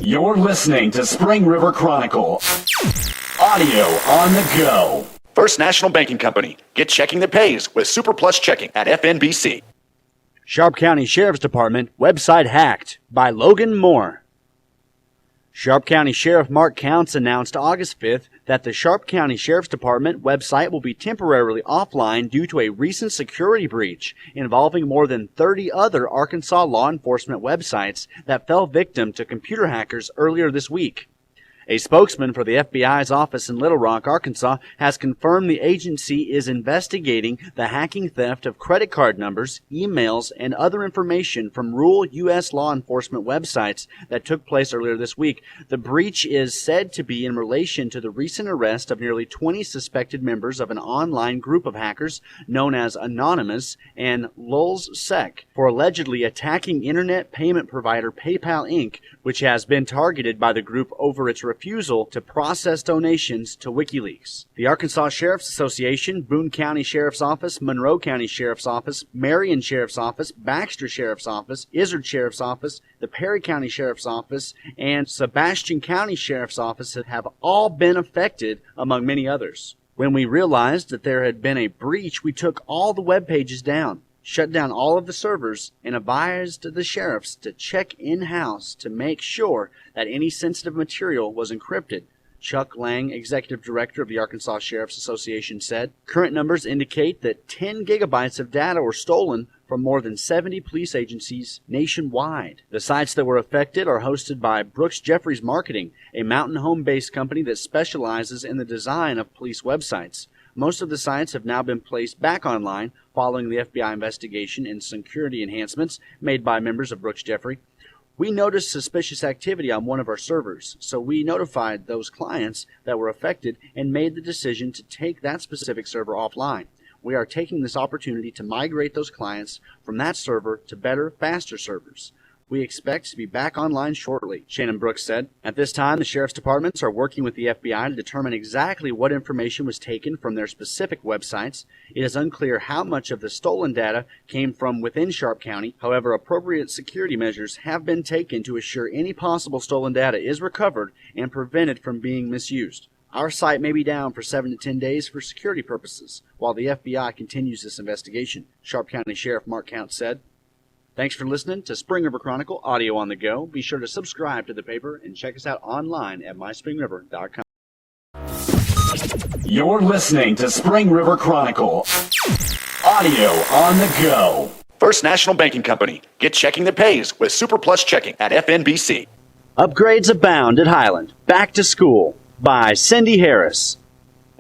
You're listening to Spring River Chronicle. Audio on the go. First National Banking Company. Get checking that pays with Super Plus Checking at FNBC. Sharp County Sheriff's Department website hacked by Logan Moore. Sharp County Sheriff Mark Counts announced August 5th that the Sharp County Sheriff's Department website will be temporarily offline due to a recent security breach involving more than 30 other Arkansas law enforcement websites that fell victim to computer hackers earlier this week. A spokesman for the FBI's office in Little Rock, Arkansas, has confirmed the agency is investigating the hacking theft of credit card numbers, emails, and other information from rural U.S. law enforcement websites that took place earlier this week. The breach is said to be in relation to the recent arrest of nearly 20 suspected members of an online group of hackers known as Anonymous and LulzSec for allegedly attacking internet payment provider PayPal Inc., which has been targeted by the group over its refusal to process donations to WikiLeaks. The Arkansas Sheriff's Association, Boone County Sheriff's Office, Monroe County Sheriff's Office, Marion Sheriff's Office, Baxter Sheriff's Office, Izard Sheriff's Office, the Perry County Sheriff's Office, and Sebastian County Sheriff's Office have all been affected, among many others. When we realized that there had been a breach, we took all the web pages down, shut down all of the servers, and advised the sheriffs to check in-house to make sure that any sensitive material was encrypted, Chuck Lang, executive director of the Arkansas Sheriff's Association, said. Current numbers indicate that 10 gigabytes of data were stolen from more than 70 police agencies nationwide. The sites that were affected are hosted by Brooks Jeffries Marketing, a Mountain Home-based company that specializes in the design of police websites. Most of the sites have now been placed back online following the FBI investigation and security enhancements made by members of Brooks Jeffrey. We noticed suspicious activity on one of our servers, so we notified those clients that were affected and made the decision to take that specific server offline. We are taking this opportunity to migrate those clients from that server to better, faster servers. We expect to be back online shortly, Shannon Brooks said. At this time, the sheriff's departments are working with the FBI to determine exactly what information was taken from their specific websites. It is unclear how much of the stolen data came from within Sharp County. However, appropriate security measures have been taken to assure any possible stolen data is recovered and prevented from being misused. Our site may be down for 7 to 10 days for security purposes, while the FBI continues this investigation, Sharp County Sheriff Mark Counts said. Thanks for listening to Spring River Chronicle Audio on the Go. Be sure to subscribe to the paper and check us out online at myspringriver.com. You're listening to Spring River Chronicle. Audio on the go. First National Banking Company. Get checking that pays with Super Plus Checking at FNBC. Upgrades abound at Highland. Back to School by Cindy Harris.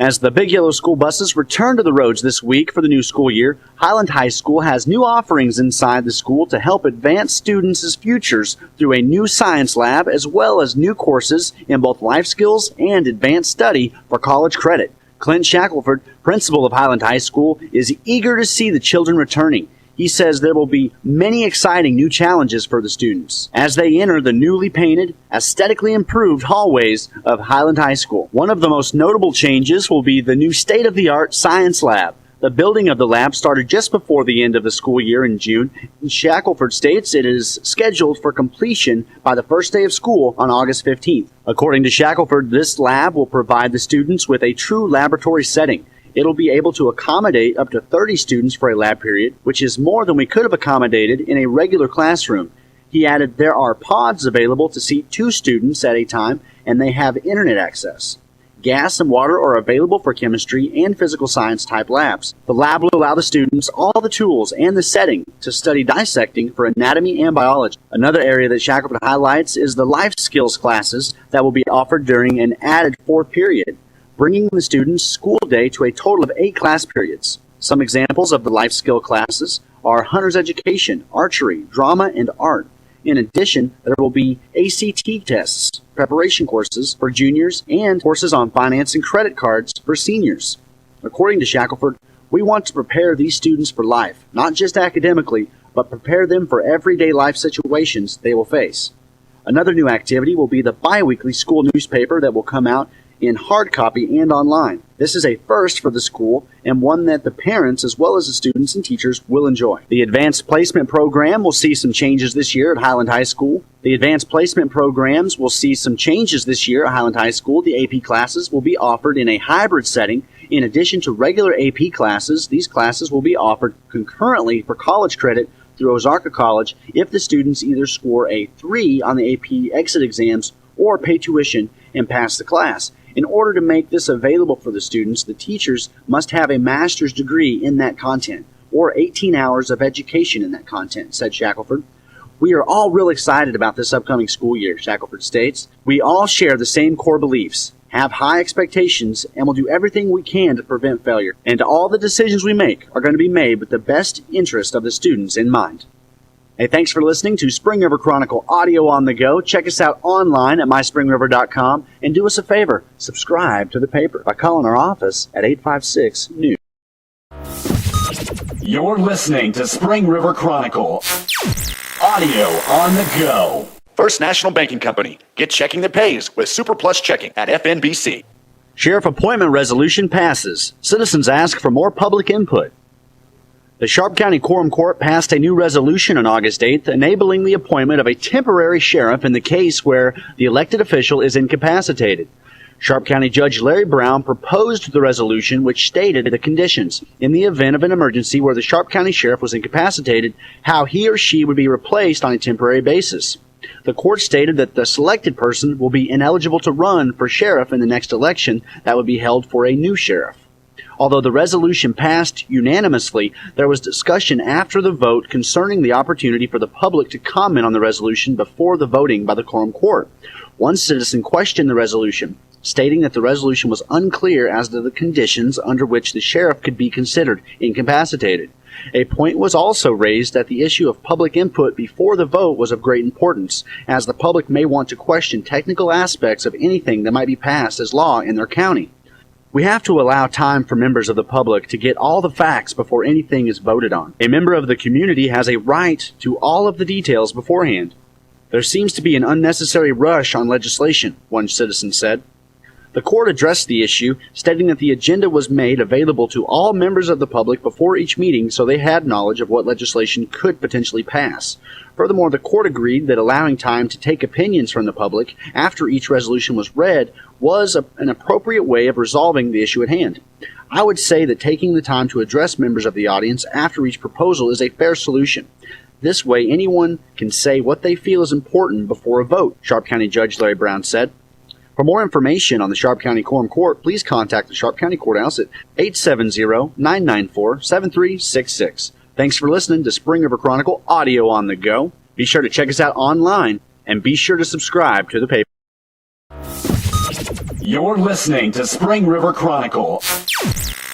As the Big Yellow school buses return to the roads this week for the new school year, Highland High School has new offerings inside the school to help advance students' futures through a new science lab as well as new courses in both life skills and advanced study for college credit. Clint Shackelford, principal of Highland High School, is eager to see the children returning. He says there will be many exciting new challenges for the students as they enter the newly painted, aesthetically improved hallways of Highland High School. One of the most notable changes will be the new state-of-the-art science lab. The building of the lab started just before the end of the school year in June. Shackelford states it is scheduled for completion by the first day of school on August 15th. According to Shackelford, this lab will provide the students with a true laboratory setting. It'll be able to accommodate up to 30 students for a lab period, which is more than we could have accommodated in a regular classroom. He added there are pods available to seat 2 students at a time, and they have internet access. Gas and water are available for chemistry and physical science type labs. The lab will allow the students all the tools and the setting to study dissecting for anatomy and biology. Another area that Shackelford highlights is the life skills classes that will be offered during an added 4th period, bringing the students' school day to a total of 8 class periods. Some examples of the life skill classes are hunter's education, archery, drama, and art. In addition, there will be ACT tests, preparation courses for juniors, and courses on finance and credit cards for seniors. According to Shackelford, we want to prepare these students for life, not just academically, but prepare them for everyday life situations they will face. Another new activity will be the bi-weekly school newspaper that will come out in hard copy and online. This is a first for the school and one that the parents as well as the students and teachers will enjoy. The Advanced Placement Program will see some changes this year at Highland High School. The Advanced Placement Programs will see some changes this year at Highland High School. The AP classes will be offered in a hybrid setting. In addition to regular AP classes, these classes will be offered concurrently for college credit through Ozarka College if the students either score a 3 on the AP exit exams or pay tuition and pass the class. In order to make this available for the students, the teachers must have a master's degree in that content or 18 hours of education in that content, said Shackelford. We are all real excited about this upcoming school year, Shackelford states. We all share the same core beliefs, have high expectations, and will do everything we can to prevent failure. And all the decisions we make are going to be made with the best interest of the students in mind. Hey, thanks for listening to Spring River Chronicle Audio on the Go. Check us out online at myspringriver.com and do us a favor, subscribe to the paper by calling our office at 856-NEWS. You're listening to Spring River Chronicle Audio on the Go. First National Banking Company. Get checking that pays with Super Plus Checking at FNBC. Sheriff appointment resolution passes. Citizens ask for more public input. The Sharp County Quorum Court passed a new resolution on August 8th enabling the appointment of a temporary sheriff in the case where the elected official is incapacitated. Sharp County Judge Larry Brown proposed the resolution which stated the conditions in the event of an emergency where the Sharp County Sheriff was incapacitated, how he or she would be replaced on a temporary basis. The court stated that the selected person will be ineligible to run for sheriff in the next election that would be held for a new sheriff. Although the resolution passed unanimously, there was discussion after the vote concerning the opportunity for the public to comment on the resolution before the voting by the Quorum Court. One citizen questioned the resolution, stating that the resolution was unclear as to the conditions under which the sheriff could be considered incapacitated. A point was also raised that the issue of public input before the vote was of great importance, as the public may want to question technical aspects of anything that might be passed as law in their county. We have to allow time for members of the public to get all the facts before anything is voted on. A member of the community has a right to all of the details beforehand. There seems to be an unnecessary rush on legislation, one citizen said. The court addressed the issue, stating that the agenda was made available to all members of the public before each meeting so they had knowledge of what legislation could potentially pass. Furthermore, the court agreed that allowing time to take opinions from the public after each resolution was read was an appropriate way of resolving the issue at hand. I would say that taking the time to address members of the audience after each proposal is a fair solution. This way, anyone can say what they feel is important before a vote, Sharp County Judge Larry Brown said. For more information on the Sharp County Quorum Court, please contact the Sharp County Courthouse at 870-994-7366. Thanks for listening to Spring River Chronicle Audio on the Go. Be sure to check us out online and be sure to subscribe to the paper. You're listening to Spring River Chronicle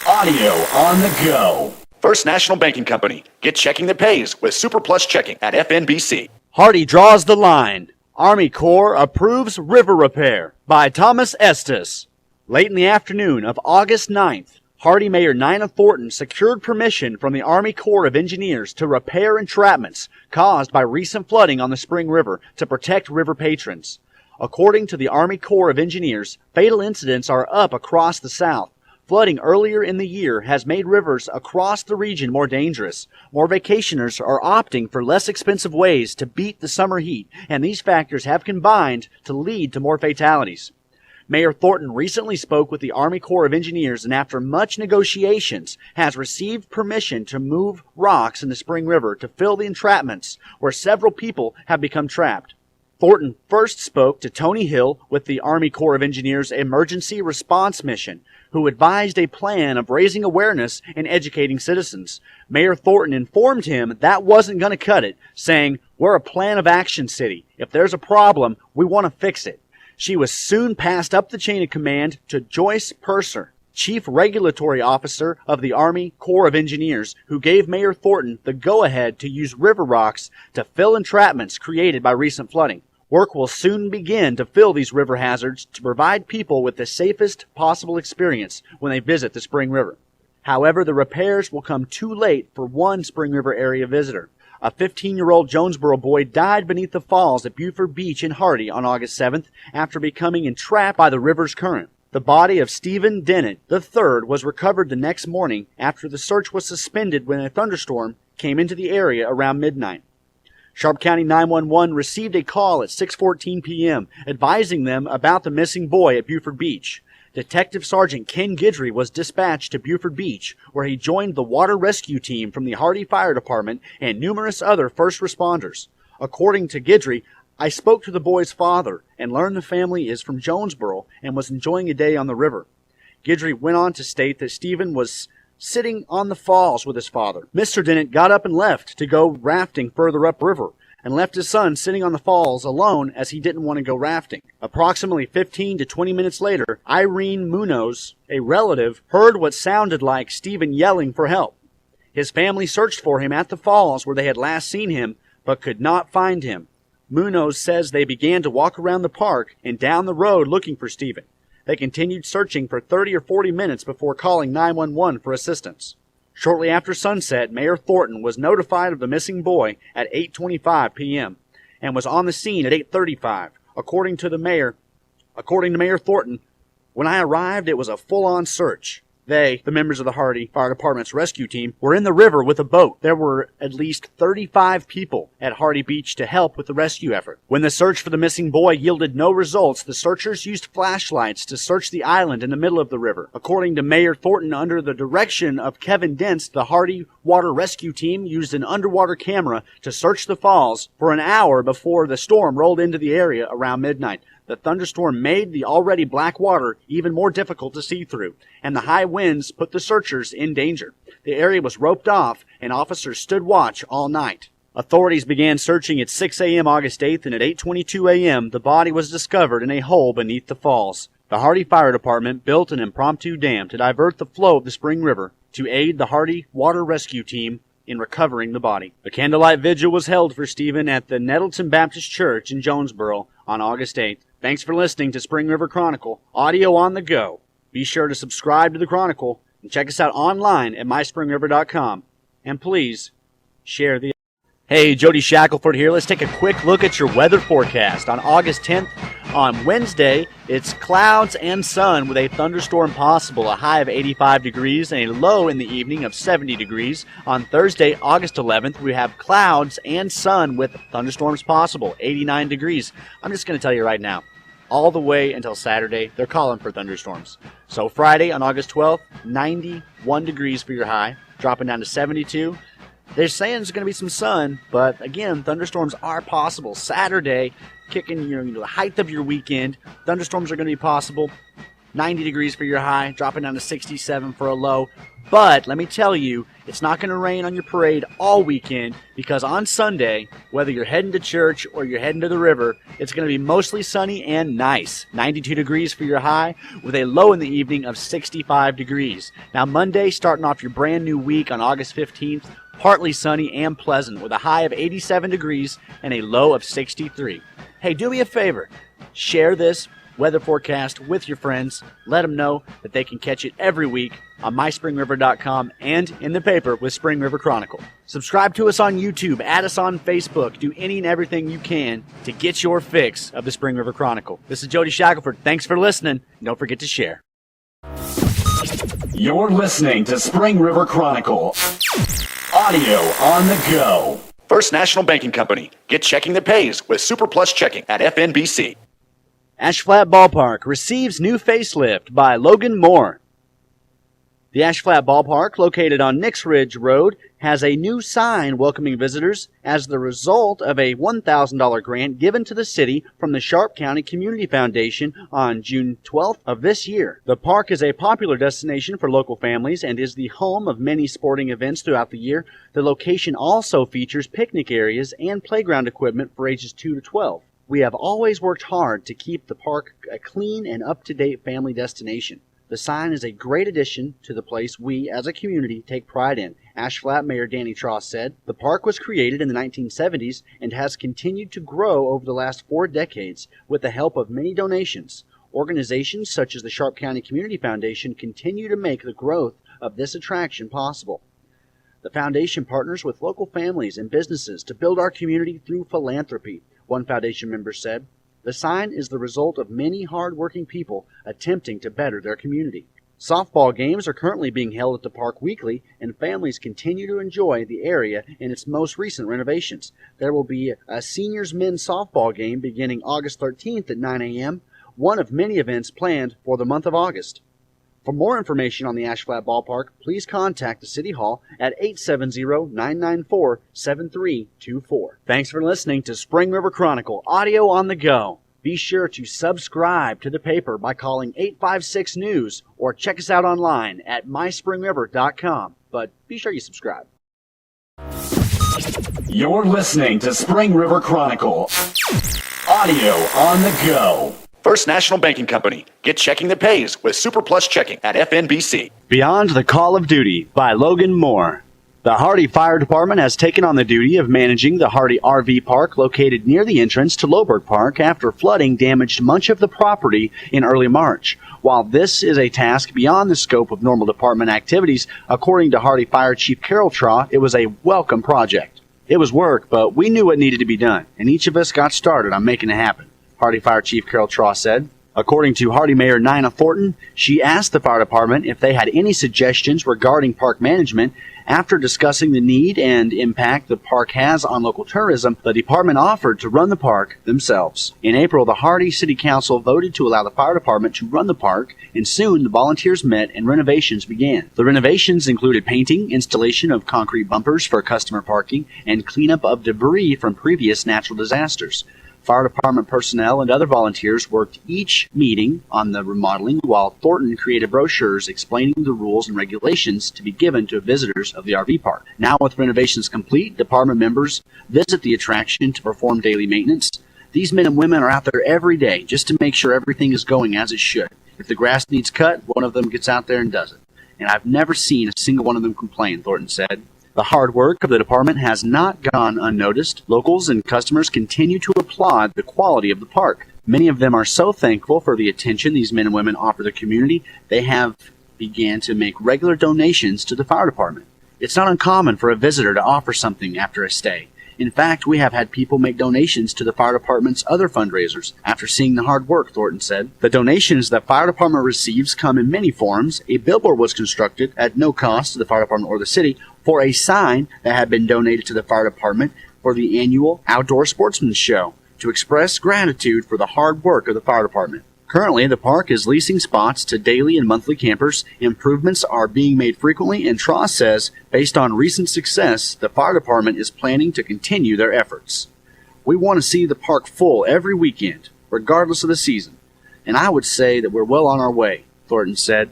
Audio on the Go. First National Banking Company. Get checking that pays with Super Plus Checking at FNBC. Hardy draws the line. Army Corps approves river repair by Thomas Estes. Late in the afternoon of August 9th, Hardy Mayor Nina Thornton secured permission from the Army Corps of Engineers to repair entrapments caused by recent flooding on the Spring River to protect river patrons. According to the Army Corps of Engineers, fatal incidents are up across the South. Flooding earlier in the year has made rivers across the region more dangerous. More vacationers are opting for less expensive ways to beat the summer heat, and these factors have combined to lead to more fatalities. Mayor Thornton recently spoke with the Army Corps of Engineers and after much negotiations has received permission to move rocks in the Spring River to fill the entrapments where several people have become trapped. Thornton first spoke to Tony Hill with the Army Corps of Engineers Emergency Response Mission, who advised a plan of raising awareness and educating citizens. Mayor Thornton informed him that wasn't going to cut it, saying, "We're a plan of action city. If there's a problem, we want to fix it." She was soon passed up the chain of command to Joyce Purser, Chief Regulatory Officer of the Army Corps of Engineers, who gave Mayor Thornton the go-ahead to use river rocks to fill entrapments created by recent flooding. Work will soon begin to fill these river hazards to provide people with the safest possible experience when they visit the Spring River. However, the repairs will come too late for one Spring River area visitor. A 15-year-old Jonesboro boy died beneath the falls at Buford Beach in Hardy on August 7th after becoming entrapped by the river's current. The body of Stephen Dennett III was recovered the next morning after the search was suspended when a thunderstorm came into the area around midnight. Sharp County 911 received a call at 6:14 p.m. advising them about the missing boy at Buford Beach. Detective Sergeant Ken Guidry was dispatched to Buford Beach, where he joined the water rescue team from the Hardy Fire Department and numerous other first responders. According to Guidry, I spoke to the boy's father and learned the family is from Jonesboro and was enjoying a day on the river. Guidry went on to state that Stephen was sitting on the falls with his father. Mr. Dennett got up and left to go rafting further upriver and left his son sitting on the falls alone as he didn't want to go rafting. Approximately 15 to 20 minutes later, Irene Munoz, a relative, heard what sounded like Stephen yelling for help. His family searched for him at the falls where they had last seen him, but could not find him. Munoz says they began to walk around the park and down the road looking for Stephen. They continued searching for 30 or 40 minutes before calling 911 for assistance. Shortly after sunset, Mayor Thornton was notified of the missing boy at 8:25 p.m. and was on the scene at 8:35. According to Mayor Thornton, when I arrived, it was a full-on search. They, the members of the Hardy Fire Department's rescue team, were in the river with a boat. There were at least 35 people at Hardy Beach to help with the rescue effort. When the search for the missing boy yielded no results, the searchers used flashlights to search the island in the middle of the river. According to Mayor Thornton, under the direction of Kevin Dentz, the Hardy Water Rescue Team used an underwater camera to search the falls for an hour before the storm rolled into the area around midnight. The thunderstorm made the already black water even more difficult to see through, and the high winds put the searchers in danger. The area was roped off, and officers stood watch all night. Authorities began searching at 6 a.m. August 8th, and at 8:22 a.m., the body was discovered in a hole beneath the falls. The Hardy Fire Department built an impromptu dam to divert the flow of the Spring River to aid the Hardy Water Rescue Team in recovering the body. A candlelight vigil was held for Stephen at the Nettleton Baptist Church in Jonesboro on August 8th. Thanks for listening to Spring River Chronicle, audio on the go. Be sure to subscribe to the Chronicle and check us out online at myspringriver.com. And please, share the... Hey, Jody Shackelford here. Let's take a quick look at your weather forecast. On August 10th, on Wednesday, it's clouds and sun with a thunderstorm possible, a high of 85 degrees and a low in the evening of 70 degrees. On Thursday, August 11th, we have clouds and sun with thunderstorms possible, 89 degrees. I'm just going to tell you right now, all the way until Saturday, they're calling for thunderstorms. So Friday, on August 12th, 91 degrees for your high, dropping down to 72. They're saying there's going to be some sun, but again, thunderstorms are possible. Saturday, kicking the height of your weekend, thunderstorms are going to be possible. 90 degrees for your high, dropping down to 67 for a low. But let me tell you, it's not going to rain on your parade all weekend, because on Sunday, whether you're heading to church or you're heading to the river, it's going to be mostly sunny and nice. 92 degrees for your high, with a low in the evening of 65 degrees. Now Monday, starting off your brand new week on August 15th, partly sunny and pleasant, with a high of 87 degrees and a low of 63. Hey, do me a favor. Share this weather forecast with your friends. Let them know that they can catch it every week on myspringriver.com and in the paper with Spring River Chronicle. Subscribe to us on YouTube, add us on Facebook, do any and everything you can to get your fix of the Spring River Chronicle. This is Jody Shackelford. Thanks for listening. Don't forget to share. You're listening to Spring River Chronicle, audio on the go. First National Banking Company. Get checking that pays with Super Plus Checking at FNBC. Ash Flat Ballpark receives new facelift by Logan Moore. The Ash Flat Ballpark, located on Nix Ridge Road, has a new sign welcoming visitors as the result of a $1,000 grant given to the city from the Sharp County Community Foundation on June 12th of this year. The park is a popular destination for local families and is the home of many sporting events throughout the year. The location also features picnic areas and playground equipment for ages 2 to 12. We have always worked hard to keep the park a clean and up-to-date family destination. The sign is a great addition to the place we, as a community, take pride in, Ash Flat Mayor Danny Tross said. The park was created in the 1970s and has continued to grow over the last 4 decades with the help of many donations. Organizations such as the Sharp County Community Foundation continue to make the growth of this attraction possible. The foundation partners with local families and businesses to build our community through philanthropy, one foundation member said. The sign is the result of many hard-working people attempting to better their community. Softball games are currently being held at the park weekly, and families continue to enjoy the area in its most recent renovations. There will be a seniors men's softball game beginning August 13th at 9 a.m., one of many events planned for the month of August. For more information on the Ash Flat Ballpark, please contact the City Hall at 870-994-7324. Thanks for listening to Spring River Chronicle, audio on the go. Be sure to subscribe to the paper by calling 856 News or check us out online at myspringriver.com. But be sure you subscribe. You're listening to Spring River Chronicle, audio on the go. First National Banking Company. Get checking that pays with Super Plus Checking at FNBC. Beyond the Call of Duty by Logan Moore. The Hardy Fire Department has taken on the duty of managing the Hardy RV Park located near the entrance to Loughburg Park after flooding damaged much of the property in early March. While this is a task beyond the scope of normal department activities, according to Hardy Fire Chief Carol Traw, it was a welcome project. It was work, but we knew what needed to be done, and each of us got started on making it happen, Hardy Fire Chief Carol Traw said. According to Hardy Mayor Nina Thornton, she asked the fire department if they had any suggestions regarding park management. After discussing the need and impact the park has on local tourism, the department offered to run the park themselves. In April, the Hardy City Council voted to allow the fire department to run the park, and soon the volunteers met and renovations began. The renovations included painting, installation of concrete bumpers for customer parking, and cleanup of debris from previous natural disasters. Fire department personnel and other volunteers worked each meeting on the remodeling, while Thornton created brochures explaining the rules and regulations to be given to visitors of the RV park. Now, with renovations complete, department members visit the attraction to perform daily maintenance. These men and women are out there every day just to make sure everything is going as it should. If the grass needs cut, one of them gets out there and does it. And I've never seen a single one of them complain, Thornton said. The hard work of the department has not gone unnoticed. Locals and customers continue to applaud the quality of the park. Many of them are so thankful for the attention these men and women offer the community, they have began to make regular donations to the fire department. It's not uncommon for a visitor to offer something after a stay. In fact, we have had people make donations to the fire department's other fundraisers after seeing the hard work, Thornton said. The donations the fire department receives come in many forms. A billboard was constructed at no cost to the fire department or the city for a sign that had been donated to the fire department for the annual Outdoor Sportsman Show to express gratitude for the hard work of the fire department. Currently, the park is leasing spots to daily and monthly campers. Improvements are being made frequently, and Traw says, based on recent success, the fire department is planning to continue their efforts. We want to see the park full every weekend, regardless of the season, and I would say that we're well on our way, Thornton said.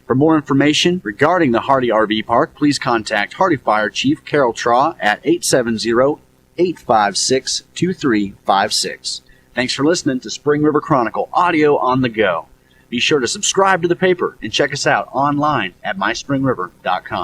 For more information regarding the Hardy RV Park, please contact Hardy Fire Chief Carol Traw at 870-856-2356. Thanks for listening to Spring River Chronicle, audio on the go. Be sure to subscribe to the paper and check us out online at myspringriver.com.